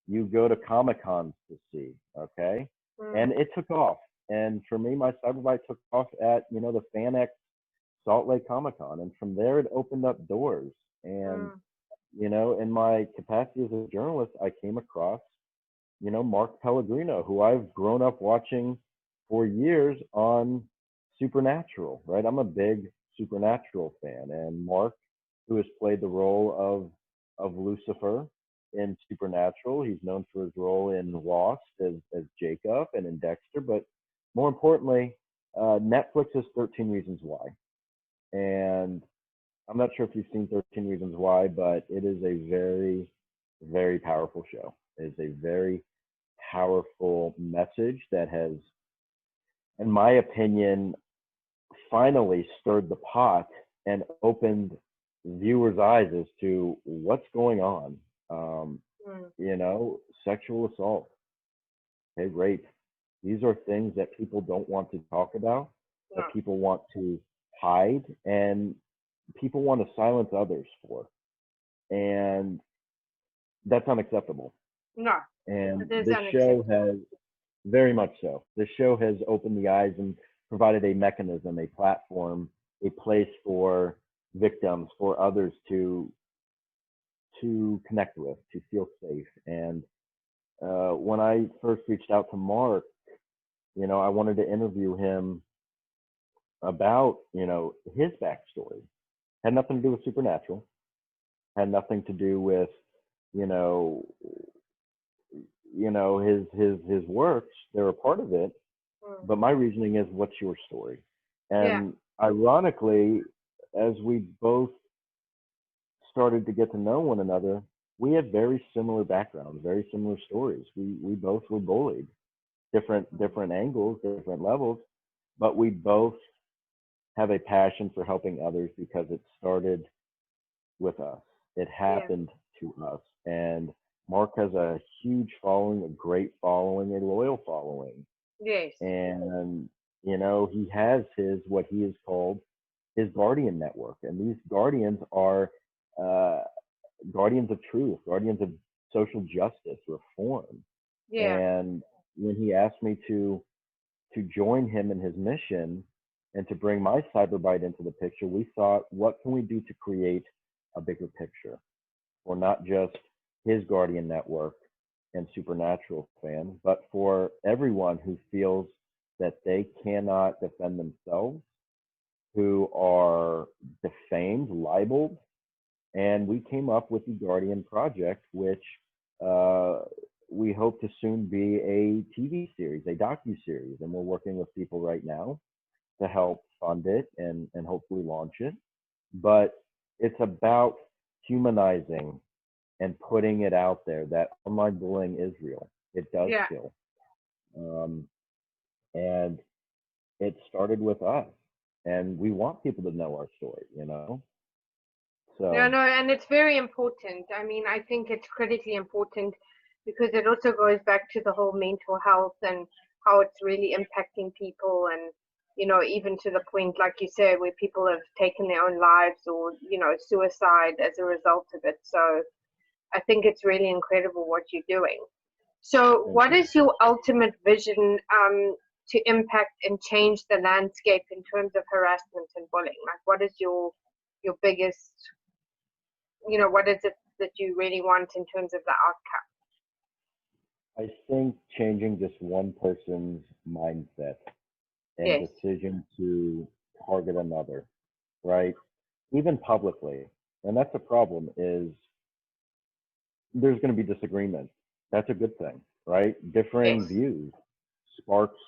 S2: you go to Comic Cons to see. Okay. And it took off. And for me, my cyberbite took off at, the FanX Salt Lake Comic Con. And from there, it opened up doors. And, in my capacity as a journalist, I came across Mark Pellegrino, who I've grown up watching for years on Supernatural, right? I'm a big Supernatural fan. And Mark, who has played the role of Lucifer in Supernatural, he's known for his role in Lost as Jacob and in Dexter. But more importantly, Netflix is 13 Reasons Why. And I'm not sure if you've seen 13 Reasons Why, but it is a very, very powerful show. It is a very powerful message that has, in my opinion, finally stirred the pot and opened viewers' eyes as to what's going on. Sexual assault, okay, rape. These are things that people don't want to talk about, that people want to hide, and people want to silence others for. And that's unacceptable.
S1: No.
S2: And this show has, very much so. This show has opened the eyes and provided a mechanism, a platform, a place for victims, for others to connect with, to feel safe. And when I first reached out to Mark, I wanted to interview him about, his backstory. Had nothing to do with Supernatural. Had nothing to do with, his works. They're a part of it. But my reasoning is, what's your story? And ironically, as we both started to get to know one another, we had very similar backgrounds, very similar stories. We both were bullied, different angles, different levels, but we both have a passion for helping others because it started with us. It happened to us. And Mark has a huge following, a great following, a loyal following.
S1: Yes.
S2: And, he has what he has called his guardian network. And these guardians are guardians of truth, guardians of social justice, reform. And when he asked me to join him in his mission and to bring my cyberbite into the picture, we thought, what can we do to create a bigger picture for not just his guardian network and Supernatural fans, but for everyone who feels that they cannot defend themselves, who are defamed, libeled. And we came up with the Guardian Project, which we hope to soon be a TV series, a docu-series. And we're working with people right now to help fund it and hopefully launch it. But it's about humanizing and putting it out there that online bullying is real. It does kill. And it started with us. And we want people to know our story, So
S1: No, and it's very important. I mean, I think it's critically important because it also goes back to the whole mental health and how it's really impacting people, and even to the point, like you said, where people have taken their own lives or suicide as a result of it. So I think it's really incredible what you're doing. So what is your ultimate vision to impact and change the landscape in terms of harassment and bullying? Like, what is your biggest, what is it that you really want in terms of the outcome?
S2: I think changing just one person's mindset and decision to target another, right? even publicly. And that's a problem is there's going to be disagreement. That's a good thing, right? Differing
S1: Yes.
S2: views sparks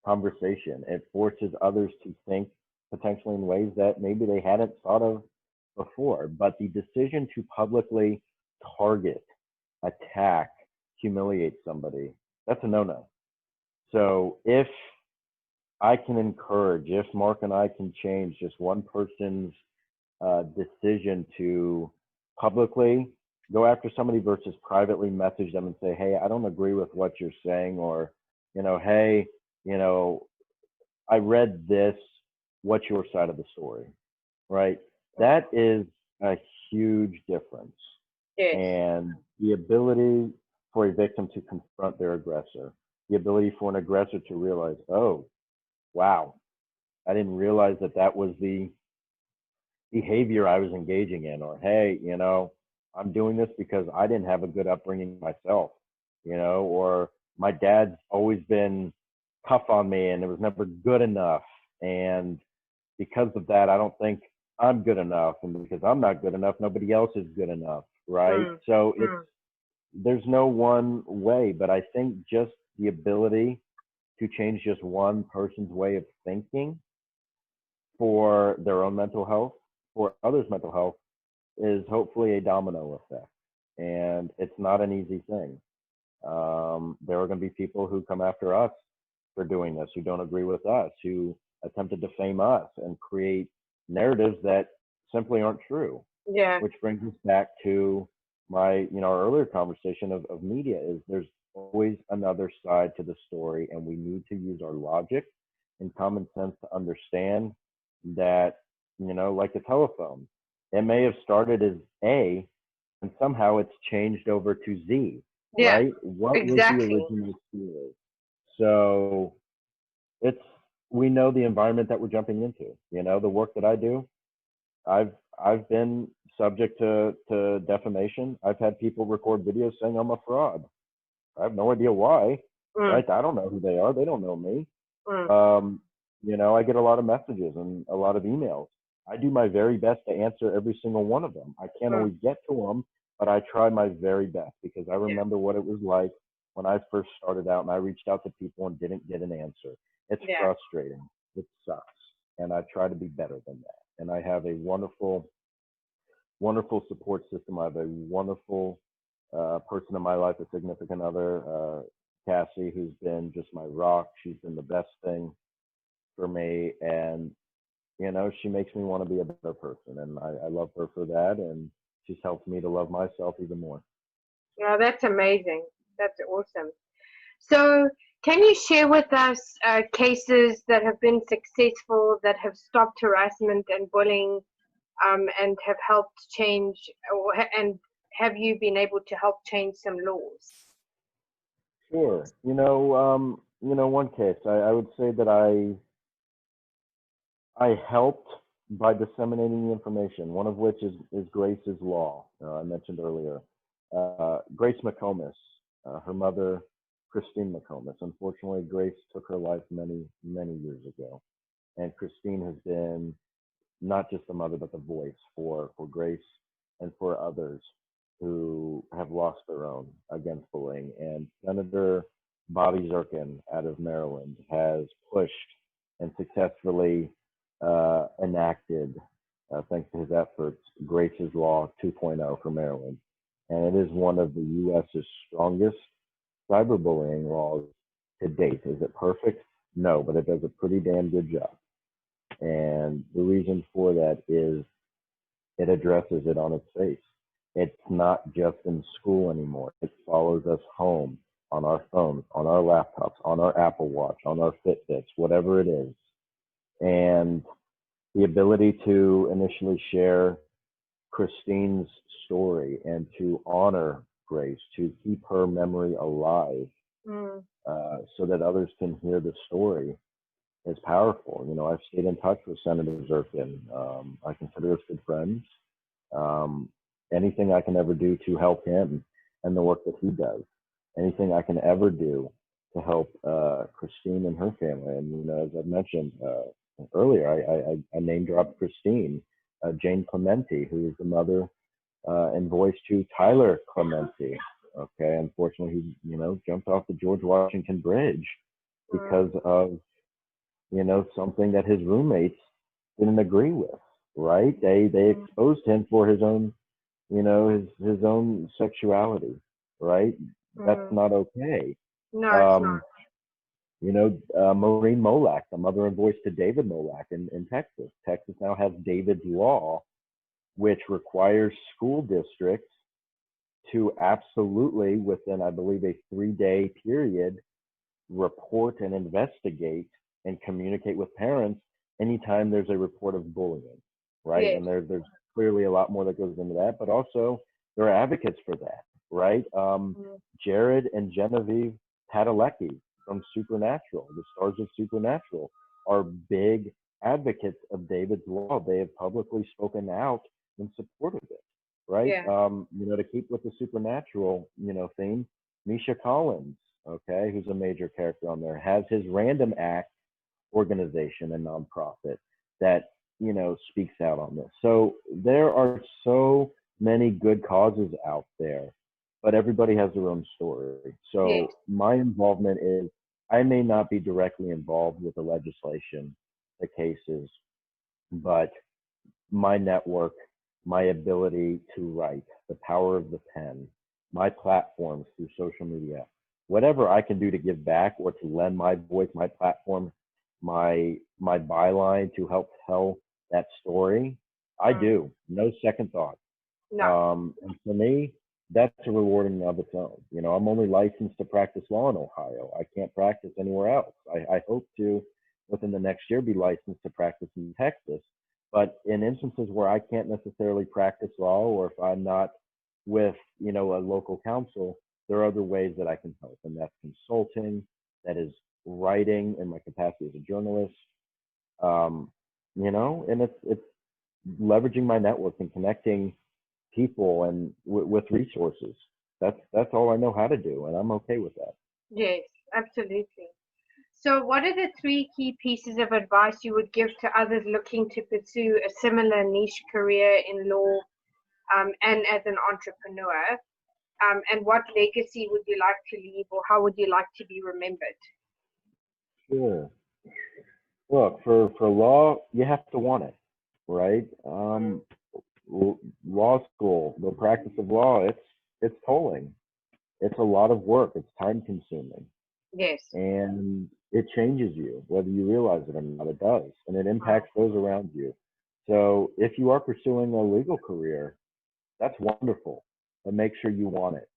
S2: conversation. It forces others to think potentially in ways that maybe they hadn't thought of before. But the decision to publicly target, attack, humiliate somebody, that's a no-no. So if I can encourage, if Mark and I can change just one person's decision to publicly go after somebody versus privately message them and say, hey, I don't agree with what you're saying, or, hey, you know, I read this, what's your side of the story, right? That is a huge difference.
S1: Yes.
S2: And the ability for a victim to confront their aggressor, the ability for an aggressor to realize, oh, wow, I didn't realize that that was the behavior I was engaging in, or hey, I'm doing this because I didn't have a good upbringing myself, or my dad's always been tough on me and it was never good enough. And because of that, I don't think I'm good enough. And because I'm not good enough, nobody else is good enough. Right.
S1: Mm,
S2: So
S1: mm.
S2: there's no one way, but I think just the ability to change just one person's way of thinking for their own mental health, for others' mental health, is hopefully a domino effect. And it's not an easy thing. There are going to be people who come after us for doing this, who don't agree with us, who attempt to defame us and create narratives that simply aren't true.
S1: Yeah.
S2: Which brings us back to our earlier conversation of media is there's always another side to the story, and we need to use our logic and common sense to understand that, like the telephone, it may have started as A and somehow it's changed over to Z,
S1: Yeah.
S2: right? What was the
S1: Exactly.
S2: original story? So it's we know the environment that we're jumping into. The work that I do, I've I've been subject to defamation. I've had people record videos saying I'm a fraud. I have no idea why.
S1: Mm,
S2: Right? I don't know who they are. They don't know me.
S1: mm.
S2: Um, I get a lot of messages and a lot of emails. I do my very best to answer every single one of them. I can't
S1: Mm.
S2: always get to them, but I try my very best because I
S1: Yeah.
S2: remember what it was like when I first started out and I reached out to people and didn't get an answer. It's
S1: Yeah.
S2: frustrating. It sucks. And I try to be better than that. And I have a wonderful, wonderful support system. I have a wonderful person in my life, a significant other, Cassie, who's been just my rock. She's been the best thing for me. And, she makes me want to be a better person. And I love her for that. And she's helped me to love myself even more.
S1: Yeah, that's amazing. That's awesome. So, can you share with us cases that have been successful, that have stopped harassment and bullying, and have helped change, and have you been able to help change some laws?
S2: Sure. One case, I would say that I helped by disseminating the information, one of which is Grace's Law, I mentioned earlier. Grace McComas, her mother, Christine McComas. Unfortunately, Grace took her life many, many years ago. And Christine has been not just the mother, but the voice for Grace and for others who have lost their own against bullying. And Senator Bobby Zirkin out of Maryland has pushed and successfully enacted, thanks to his efforts, Grace's Law 2.0 for Maryland. And it is one of the U.S.'s strongest cyberbullying laws to date. Is it perfect? No, but it does a pretty damn good job. And the reason for that is it addresses it on its face. It's not just in school anymore. It follows us home on our phones, on our laptops, on our Apple Watch, on our Fitbits, whatever it is. And the ability to initially share Christine's story and to honor Grace, to keep her memory alive,
S1: Mm.
S2: so that others can hear the story is powerful. I've stayed in touch with Senator Zirkin. I consider us good friends. Um, Anything I can ever do to help him and the work that he does, anything I can ever do to help Christine and her family. And as I mentioned earlier, I name dropped Christine. Jane Clementi, who is the mother and voice to Tyler Clementi. Okay, unfortunately, he jumped off the George Washington Bridge because of something that his roommates didn't agree with. Right? They exposed him for his own his own sexuality. Right? That's not okay.
S1: No, it's not.
S2: Um, Maureen Molak, the mother and voice to David Molak in Texas. Texas now has David's Law, which requires school districts to absolutely, within, I believe, a 3-day period, report and investigate and communicate with parents anytime there's a report of bullying, right?
S1: Yes.
S2: And there's clearly a lot more that goes into that, but also there are advocates for that, right? Jared and Genevieve Padalecki from Supernatural, the stars of Supernatural, are big advocates of David's Law. They have publicly spoken out in support of it, right?
S1: Yeah.
S2: To keep with the supernatural, theme, Misha Collins, okay, who's a major character on there, has his Random Act organization, a nonprofit that, speaks out on this. So there are so many good causes out there, but everybody has their own story. So
S1: Yes.
S2: my involvement is, I may not be directly involved with the legislation, the cases, but my network, my ability to write, the power of the pen, my platforms through social media, whatever I can do to give back or to lend my voice, my platform, my byline to help tell that story, I do. No second thought.
S1: No.
S2: And for me, that's a reward in and of its own. I'm only licensed to practice law in Ohio. I can't practice anywhere else. I hope to, within the next year, be licensed to practice in Texas. But in instances where I can't necessarily practice law, or if I'm not with, a local counsel, there are other ways that I can help, and that's consulting, that is writing in my capacity as a journalist, and it's leveraging my network and connecting people and with resources. That's all I know how to do, and I'm okay with that.
S1: Yes, absolutely. So, what are the 3 key pieces of advice you would give to others looking to pursue a similar niche career in law and as an entrepreneur? And what legacy would you like to leave, or how would you like to be remembered?
S2: Sure. Look, for law, you have to want it, right?
S1: Mm.
S2: Law school, the practice of law, it's tolling. It's a lot of work. It's time consuming,
S1: Yes.
S2: and it changes you, whether you realize it or not. It does, and it impacts those around you. So if you are pursuing a legal career, that's wonderful, but make sure you want it.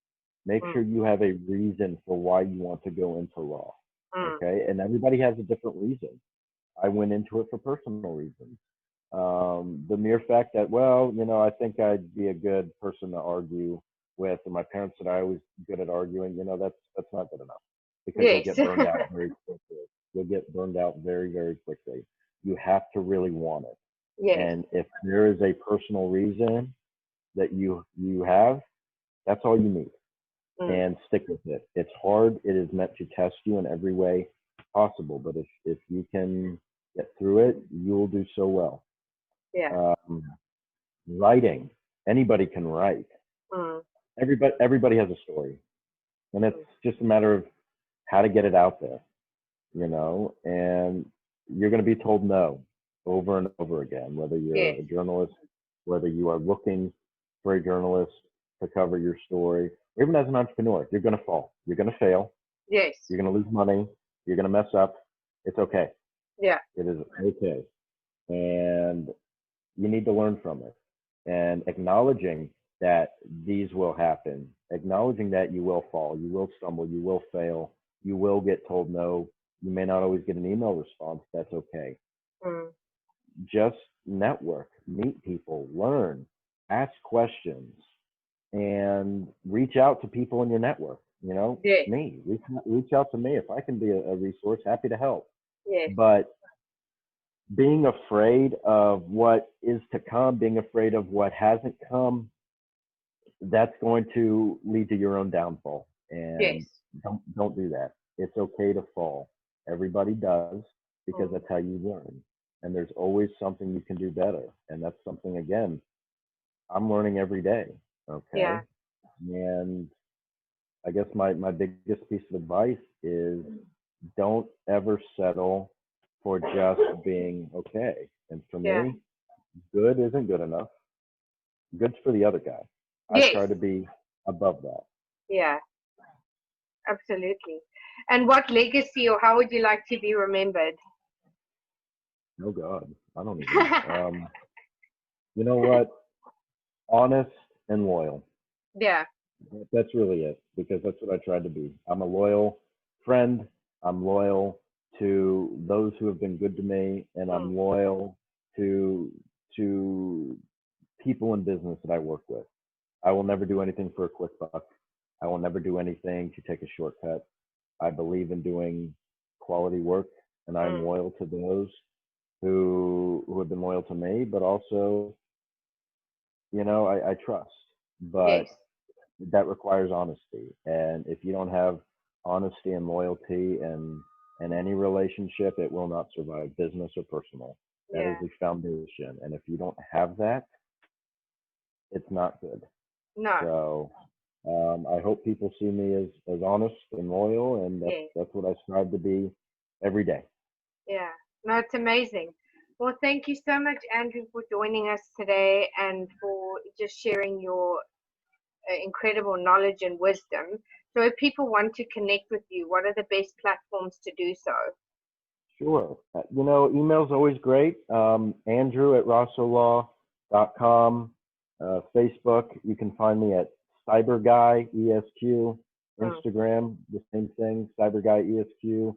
S2: Make sure you have a reason for why you want to go into law. Okay, and everybody has a different reason. I went into it for personal reasons. The mere fact that, well, I think I'd be a good person to argue with, and my parents said I was good at arguing, that's not good enough, because you'll
S1: Yes.
S2: get burned out very quickly. You'll get burned out very, very quickly. You have to really want it.
S1: Yes.
S2: And if there is a personal reason that you have, that's all you need. And stick with it. It's hard. It is meant to test you in every way possible. But if you can get through it, you'll do so well.
S1: Yeah.
S2: Writing. Anybody can write. Everybody has a story, and it's just a matter of how to get it out there. And you're going to be told no over and over again, whether you're
S1: Yes.
S2: a journalist, whether you are looking for a journalist to cover your story, or even as an entrepreneur. You're going to fall. You're going to fail.
S1: Yes.
S2: You're going to lose money. You're going to mess up. It's okay.
S1: Yeah.
S2: It is okay. And you need to learn from it. And acknowledging that these will happen, acknowledging that you will fall, you will stumble, you will fail, you will get told no. You may not always get an email response. That's okay. Just network, meet people, learn, ask questions, and reach out to people in your network.
S1: Yes.
S2: Me, reach out to me. If I can be a resource, happy to help.
S1: Yes.
S2: But being afraid of what is to come, being afraid of what hasn't come, that's going to lead to your own downfall. And
S1: Yes.
S2: don't do that. It's okay to fall. Everybody does, because that's how you learn. and there's always something you can do better. And that's something, again, I'm learning every day. Okay.
S1: Yeah.
S2: And I guess my biggest piece of advice is don't ever settle for just being okay. And for
S1: Yeah.
S2: me, good isn't good enough. Good's for the other guy. I
S1: Yes.
S2: try to be above that.
S1: Yeah. Absolutely. And what legacy or how would you like to be remembered?
S2: Oh God, I don't even. You know what? Honest and loyal.
S1: Yeah.
S2: That's really it, because that's what I tried to be. I'm a loyal friend. I'm loyal to those who have been good to me, and
S1: Mm.
S2: I'm loyal to to people in business that I work with. I will never do anything for a quick buck. I will never do anything to take a shortcut. I believe in doing quality work, and I'm
S1: Mm.
S2: loyal to those who have been loyal to me, but also, I trust. But
S1: Yes.
S2: that requires honesty. And if you don't have honesty and loyalty in any relationship, it will not survive, business or personal. That is
S1: Yeah.
S2: the foundation. And if you don't have that, it's not good.
S1: No.
S2: So I hope people see me as honest and loyal, and
S1: Yeah.
S2: that's what I strive to be every day.
S1: Yeah. No, it's amazing. Well, thank you so much, Andrew, for joining us today and for just sharing your incredible knowledge and wisdom. So, if people want to connect with you, what are the best platforms to do so?
S2: Sure. Email's always great. Andrew at rossowlaw.com. Facebook, you can find me at CyberGuy ESQ.
S1: Mm.
S2: Instagram, the same thing, CyberGuy ESQ.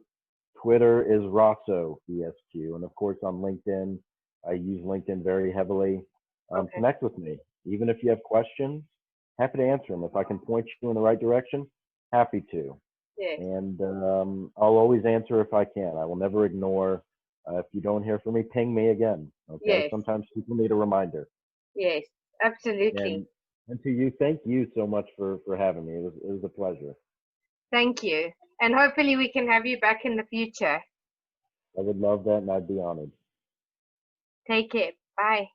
S2: Twitter is Rossow ESQ. And of course, on LinkedIn, I use LinkedIn very heavily.
S1: Okay.
S2: Connect with me. Even if you have questions, happy to answer them. If I can point you in the right direction, happy to.
S1: Yes.
S2: And I'll always answer if I can. I will never ignore. If you don't hear from me, ping me again. Okay.
S1: Yes.
S2: Sometimes people need a reminder.
S1: Yes. Absolutely.
S2: And to you, thank you so much for having me. It was a pleasure.
S1: Thank you. And hopefully we can have you back in the future.
S2: I would love that, and I'd be honored.
S1: Take care. Bye.